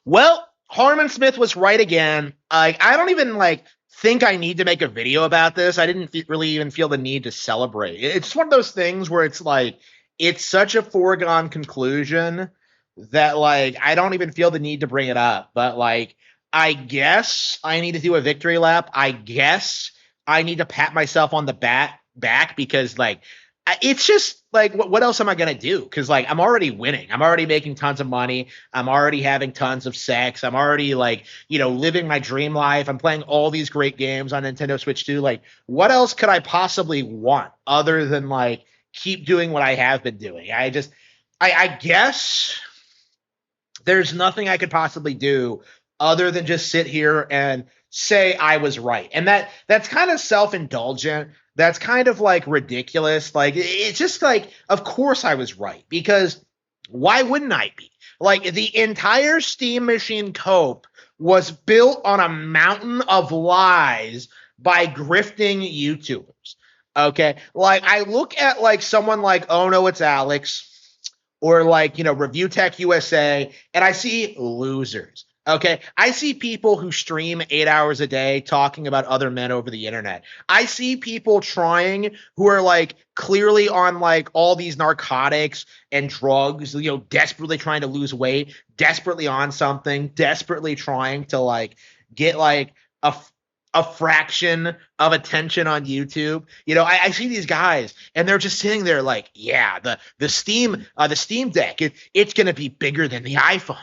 Well, Harman Smith was right again. I don't even think I need to make a video about this. I didn't really even feel the need to celebrate. It's one of those things where it's like it's such a foregone conclusion that I don't even feel the need to bring it up. But I guess I need to do a victory lap. I guess I need to pat myself on the back because it's just what else am I gonna do? Because I'm already winning. I'm already making tons of money. I'm already having tons of sex. I'm already living my dream life. I'm playing all these great games on Nintendo Switch 2. What else could I possibly want other than keep doing what I have been doing? I guess there's nothing I could possibly do other than just sit here and say I was right. And that's kind of self-indulgent. That's kind of ridiculous. It's just of course I was right because why wouldn't I be? The entire Steam Machine Cope was built on a mountain of lies by grifting YouTubers. Okay? I look at someone like Oh No It's Alex or Review Tech USA, and I see losers. Okay. I see people who stream 8 hours a day talking about other men over the internet. I see people trying who are clearly on all these narcotics and drugs, desperately trying to lose weight, desperately on something, desperately trying to get a a fraction of attention on YouTube. I see these guys and they're just sitting there yeah, the Steam Deck, it's gonna be bigger than the iPhone.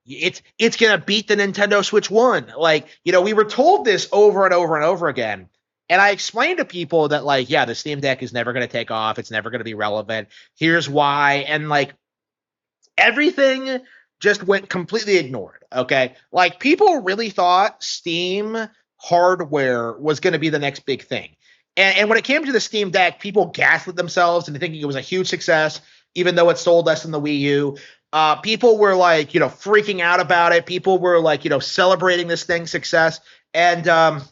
It's gonna beat the Nintendo Switch 1. We were told this over and over and over again. And I explained to people that yeah, the Steam Deck is never gonna take off, it's never gonna be relevant. Here's why. And everything just went completely ignored. Okay. People really thought Steam hardware was going to be the next big thing. And when it came to the Steam Deck, people gaslit themselves into thinking it was a huge success, even though it sold less than the Wii U. People were freaking out about it. People were celebrating this thing's success. And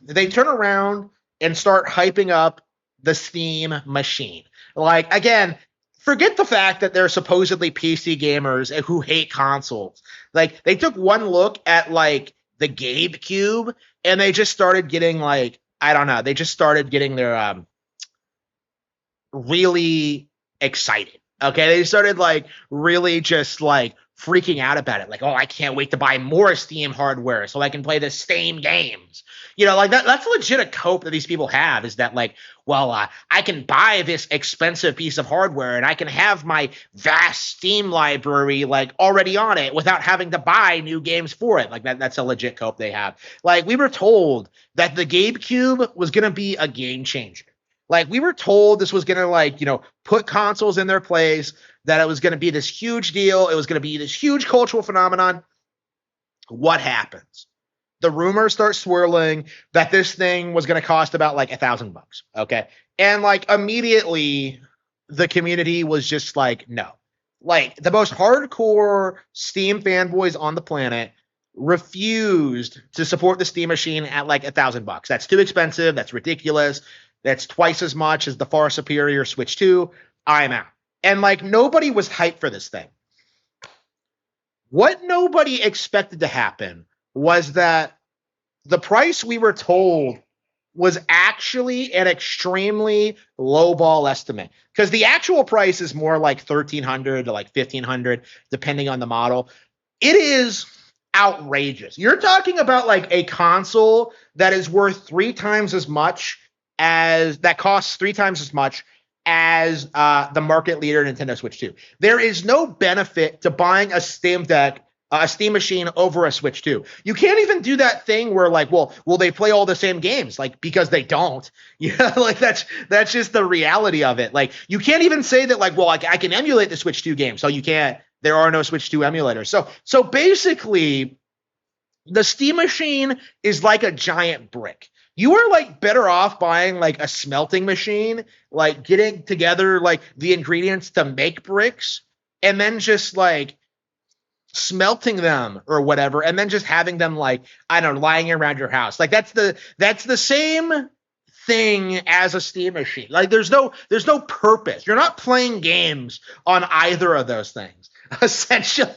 they turn around and start hyping up the Steam machine. Again, forget the fact that they're supposedly PC gamers who hate consoles. They took one look at the GameCube and they just started getting I don't know, they just started getting their really excited. Okay, they started really just freaking out about it. Oh, I can't wait to buy more Steam hardware so I can play the Steam games. That's legit a cope that these people have, is that I can buy this expensive piece of hardware and I can have my vast Steam library already on it without having to buy new games for it. That's a legit cope they have. We were told that the GameCube was going to be a game changer. We were told this was going to put consoles in their place, that it was going to be this huge deal. It was going to be this huge cultural phenomenon. What happens? The rumors start swirling that this thing was going to cost about $1,000. Okay. And immediately the community was just no. The most hardcore Steam fanboys on the planet refused to support the Steam machine at $1,000. That's too expensive. That's ridiculous. That's twice as much as the far superior Switch 2. I'm out. And nobody was hyped for this thing. What nobody expected to happen was that the price we were told was actually an extremely low ball estimate, because the actual price is more $1,300 to $1,500 depending on the model. It is outrageous. You're talking about a console that is worth costs 3 times as much as the market leader Nintendo Switch 2. There is no benefit to buying a Steam Deck, a Steam machine over a Switch 2. You can't even do that thing where will they play all the same games? Because they don't. That's just the reality of it. You can't even say that I can emulate the Switch 2 game. So you can't. There are no Switch 2 emulators. So basically, the Steam machine is like a giant brick. You are better off buying a smelting machine, getting together the ingredients to make bricks and then just smelting them or whatever, and then just having them I don't know, lying around your house. That's the same thing as a Steam machine. There's no purpose. You're not playing games on either of those things. essentially.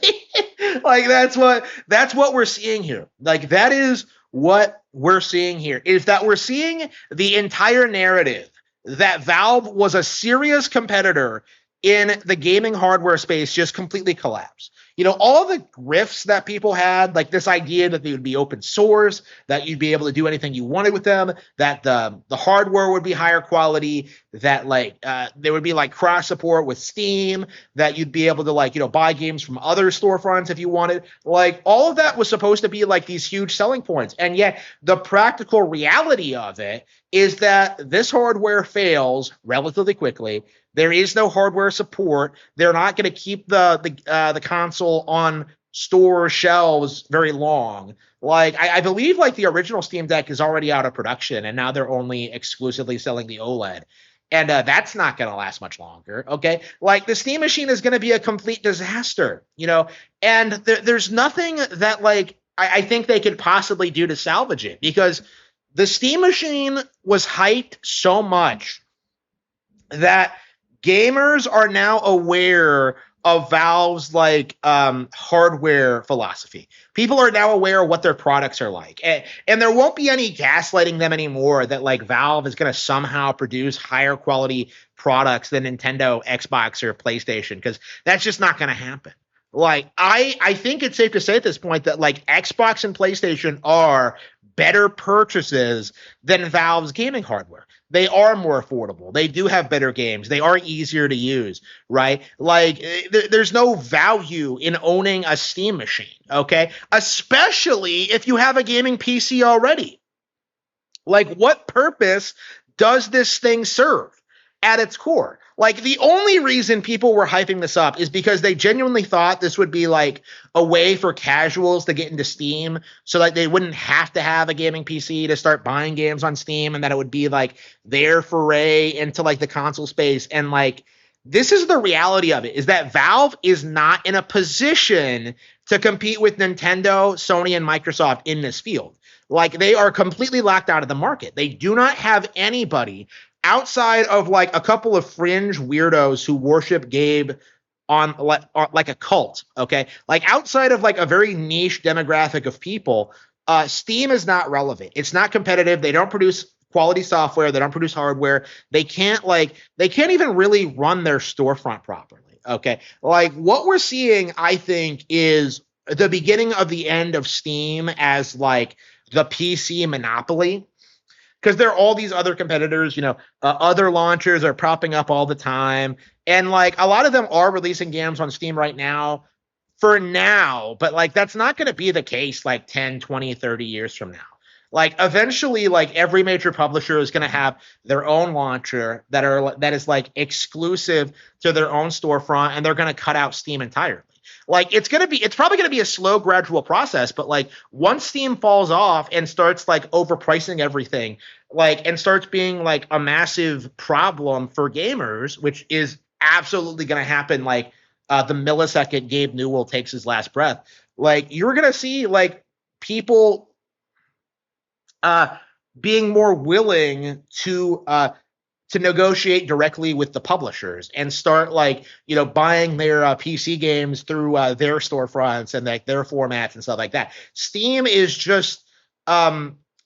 Like that's what we're seeing here. Like that is what we're seeing here, is that we're seeing the entire narrative that Valve was a serious competitor in the gaming hardware space just completely collapse. All the grifts that people had, like this idea that they would be open source, that you'd be able to do anything you wanted with them, that the hardware would be higher quality, that there would be like cross support with Steam, that you'd be able to buy games from other storefronts if you wanted. Like all of that was supposed to be like these huge selling points. And yet the practical reality of it is that this hardware fails relatively quickly. There is no hardware support. They're not going to keep the console on store shelves very long. Like I believe like the original Steam Deck is already out of production, and now they're only exclusively selling the OLED. And that's not going to last much longer. Okay. Like the Steam machine is going to be a complete disaster, and there's nothing that I think they could possibly do to salvage it, because the Steam machine was hyped so much that gamers are now aware of Valve's hardware philosophy. People are now aware of what their products are like, and there won't be any gaslighting them anymore that Valve is going to somehow produce higher quality products than Nintendo, Xbox, or PlayStation, because that's just not going to happen. I think it's safe to say at this point that Xbox and PlayStation are better purchases than Valve's gaming hardware. They are more affordable. They do have better games. They are easier to use, right? There's no value in owning a Steam machine, okay? Especially if you have a gaming PC already. What purpose does this thing serve at its core? The only reason people were hyping this up is because they genuinely thought this would be a way for casuals to get into Steam, so that they wouldn't have to have a gaming PC to start buying games on Steam, and that it would be their foray into the console space. And this is the reality of it, is that Valve is not in a position to compete with Nintendo, Sony, and Microsoft in this field. They are completely locked out of the market. They do not have anybody outside of a couple of fringe weirdos who worship Gabe on a cult, okay? Outside of a very niche demographic of people, Steam is not relevant. It's not competitive. They don't produce quality software. They don't produce hardware. They can't even really run their storefront properly, okay? What we're seeing, I think, is the beginning of the end of Steam as the PC monopoly. Because there are all these other competitors, other launchers are propping up all the time. And a lot of them are releasing games on Steam right now for now. But that's not going to be the case 10, 20, 30 years from now. Eventually, every major publisher is going to have their own launcher that is exclusive to their own storefront, and they're going to cut out Steam entirely. It's probably going to be a slow, gradual process, but once Steam falls off and starts overpricing everything, and starts being a massive problem for gamers, which is absolutely going to happen the millisecond Gabe Newell takes his last breath, you're going to see people being more willing to negotiate directly with the publishers and start buying their PC games through their storefronts and their formats and stuff like that. Steam is just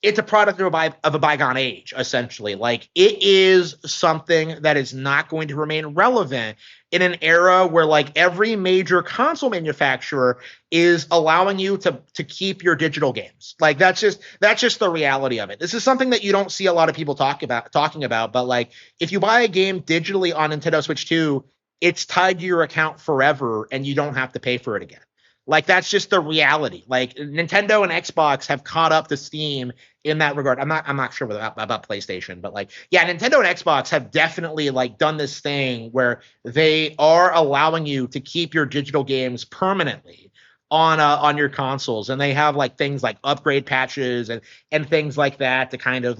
it's a product of a bygone age, essentially. It is something that is not going to remain relevant in an era where every major console manufacturer is allowing you to keep your digital games. That's just the reality of it. This is something that you don't see a lot of people talking about, but if you buy a game digitally on Nintendo Switch 2, it's tied to your account forever and you don't have to pay for it again. That's just the reality. Nintendo and Xbox have caught up to Steam in that regard. I'm not sure about PlayStation, but Nintendo and Xbox have definitely done this thing where they are allowing you to keep your digital games permanently on your consoles, and they have things like upgrade patches and things like that to kind of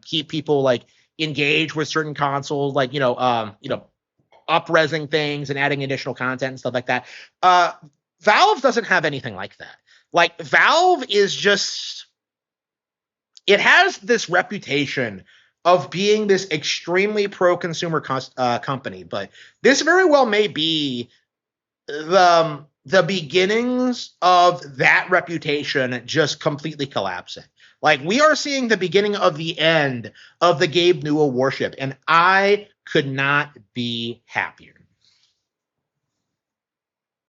keep people engaged with certain consoles, up-resing things and adding additional content and stuff like that. Valve doesn't have anything like that. Valve is just, it has this reputation of being this extremely pro-consumer company, but this very well may be the beginnings of that reputation just completely collapsing. Like we are seeing the beginning of the end of the Gabe Newell worship, and I could not be happier.